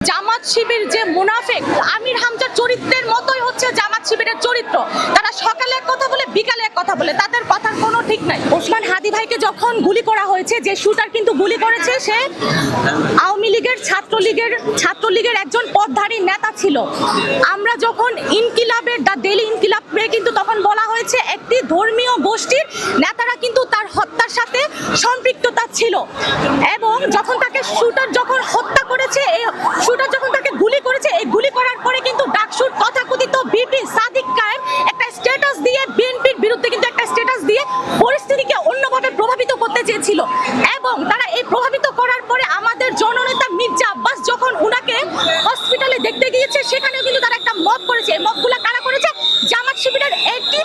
জামাত শিবির যে মুনাফিক আমির হামজার চরিত্রের মতোই হচ্ছে জামাত শিবিরের চরিত্র। তারা সকালে এক কথা বলে বিকালে এক কথা বলে, তাদের কথার কোনো ঠিক নাই। ওসমান হাদি ভাইকে যখন গুলি করা হয়েছে, যে শুটার কিন্তু গুলি করেছে সে আওয়ামী লীগের ছাত্রলীগের একজন পদধারী নেতা ছিল। আমরা যখন ইনকিলাবের দ্য ডেইলি ইনকিলাব কিন্তু তখন বলা হয়েছে একটি ধর্মীয় গোষ্ঠীর নেতারা কিন্তু তার হত্যার সাথে সম্পৃক্ততা ছিল, এবং যখন তাকে শুটার যখন হত্যা করেছে, এই শুটার যখন তাকে গুলি করেছে, এই গুলি করার পরে কিন্তু ডাকসুর তথাকথিত বিপি সাদিক কায়েম একটা স্ট্যাটাস দিয়ে বিএনপির বিরুদ্ধে কিন্তু একটা স্ট্যাটাস দিয়ে পরিস্থিতিকে অন্যভাবে প্রভাবিত করতে চেয়েছিল, এবং তারা এই প্রভাবিত করার পরে আমাদের জননেতা মির্জা আব্বাস যখন উনাকে হসপিটালে দেখতে গিয়েছে, সেখানেও কিন্তু তারা একটা মব করেছে। এই মবগুলো কারা করেছে? জামাত শিবিরের একটি।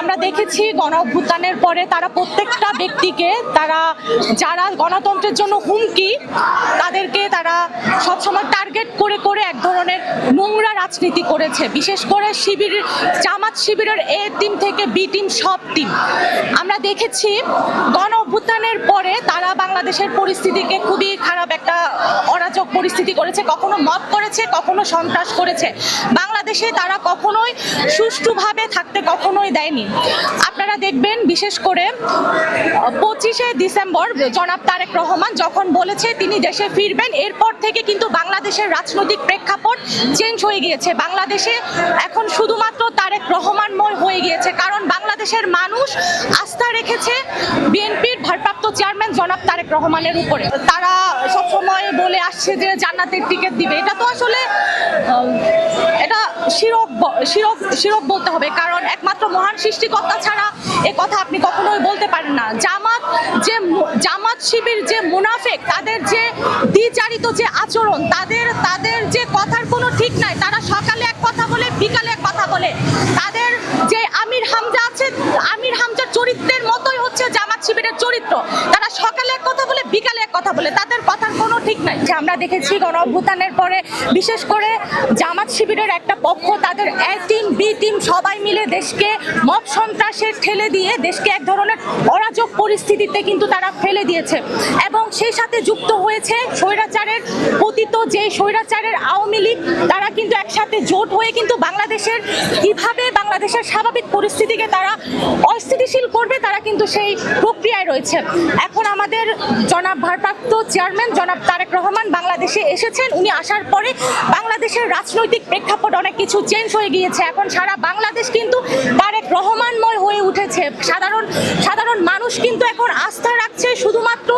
আমরা দেখেছি গণ অভ্যুত্থানের পরে তারা প্রত্যেকটা ব্যক্তিকে, তারা যারা গণতন্ত্রের জন্য হুমকি, তাদেরকে তারা সবসময় টার্গেট করে করে এক ধরনের নোংরা রাজনীতি করেছে। বিশেষ করে জামাত শিবিরের এ টিম থেকে বি টিম, সব টিম আমরা দেখেছি গণ অভ্যুত্থানের পরে তারা বাংলাদেশের পরিস্থিতিকে খুবই খারাপ একটা অরাজক পরিস্থিতি করেছে, কখনো মব করেছে, কখনো সন্ত্রাস করেছে। বাংলাদেশে তারা কখনোই সুষ্ঠুভাবে থাকতে কখনোই দেয়নি। আপনারা দেখবেন বিশেষ করে 25শে ডিসেম্বর জনাব তারেক রহমান যখন বলেছে তিনি দেশে ফিরবেন, এরপর থেকে কিন্তু বাংলাদেশের রাজনৈতিক প্রেক্ষাপট চেঞ্জ হয়ে গিয়েছে। বাংলাদেশে এখন শুধুমাত্র তারেক রহমানময় হয়ে গিয়েছে, কারণ বাংলাদেশের মানুষ আস্থা রেখেছে বিএনপির ভারপ্রাপ্ত চেয়ারম্যান জনাব তারেক রহমানের উপরে। তারা সবসময় বলে আসছে যে জান্নাতের টিকিট দিবে, এটা তো আসলে এটা শিরক বলতে হবে, কারণ একমাত্র মহান সৃষ্টিকর্তা ছাড়া এ কথা আপনি কখনোই বলতে পারেন না। জামাত শিবির যে মুনাফিক, তাদের যে দ্বিচারিত যে আচরণ, তাদের যে কথার কোনো ঠিক নাই। তারা সকালে এক কথা বলে বিকালে এক কথা বলে। তাদের যে আমির হামজা আছে, আমির হামজার চরিত্রের মতোই হচ্ছে জামাত শিবিরের চরিত্র। তারা সকালে এক কথা বলে বিকালে এক কথা বলে, তাদের কথার কোনো ঠিক নাই। আমরা দেখেছি গণ অভ্যুত্থানের পরে বিশেষ করে জামাত শিবিরের একটা পক্ষ তাদের এ টিম বি টিম সবাই মিলে দেশকে মব সন্ত্রাসে ঠেলে দিয়ে দেশকে এক ধরনের অরাজক পরিস্থিতিতে কিন্তু তারা ফেলে দিয়েছে, এবং সেই সাথে যুক্ত হয়েছে স্বৈরাচারের পতিত যে স্বৈরাচারের আওয়ামী লীগ। তারা কিন্তু একসাথে জোট হয়ে কিন্তু কিভাবে বাংলাদেশের স্বাভাবিক পরিস্থিতিকে তারা অস্থিতিশীল করবে, তারা কিন্তু সেই প্রক্রিয়ায় রয়েছে। এখন আমাদের জনাব ভারপ্রাপ্ত চেয়ারম্যান জনাব তারেক রহমান বাংলাদেশে এসেছেন। উনি আসার পরে বাংলাদেশের রাজনৈতিক প্রেক্ষাপট অনেক কিছু চেঞ্জ হয়ে গিয়েছে। এখন সারা বাংলাদেশ কিন্তু তারেক রহমানময় হয়ে উঠেছে। সাধারণ মানুষ কিন্তু এখন আস্থা রাখছে শুধুমাত্র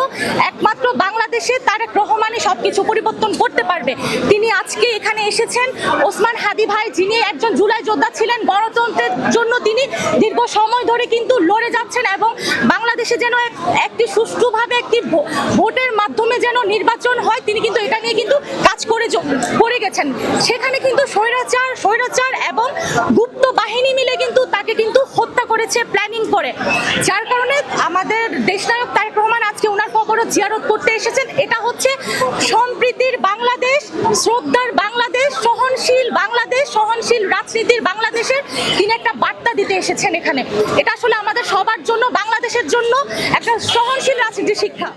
একমাত্র বাংলাদেশে তারেক রহমানই সবকিছু পরিবর্তন করতে পারবে। তিনি আজকে এখানে এসেছেন। ওসমান হাদি ভাই, যিনি একজন জুলাই যোদ্ধা ছিলেন, গণতন্ত্রের জন্য তিনি দীর্ঘ সময় ধরে কিন্তু লড়ে যাচ্ছেন, এবং বাংলাদেশে যেন একটি সুষ্ঠুভাবে একটি ভোটের মাধ্যমে যেন নির্বাচন হয়, তিনি কিন্তু এটা নিয়ে কিন্তু কাজ করে গেছেন। সেখানে কিন্তু স্বৈরাচার এবং গুপ্ত বাহিনী মিলে কিন্তু তাকে কিন্তু হত্যা করেছে প্ল্যানিং করে, যার কারণে আমাদের দেশনায়ক তারেক রহমান আজকে ওনার কবর জিয়ারত করতে এসেছেন। এটা হচ্ছে সম্প্রীতির বাংলাদেশ, শ্রদ্ধার বাংলাদেশ, সহনশীল রাজনীতির বাংলাদেশের তিনি একটা বার্তা দিতে এসেছেন এখানে। এটা আসলে আমাদের সবার জন্য, বাংলাদেশের জন্য একটা সহনশীল রাজনীতির শিক্ষা।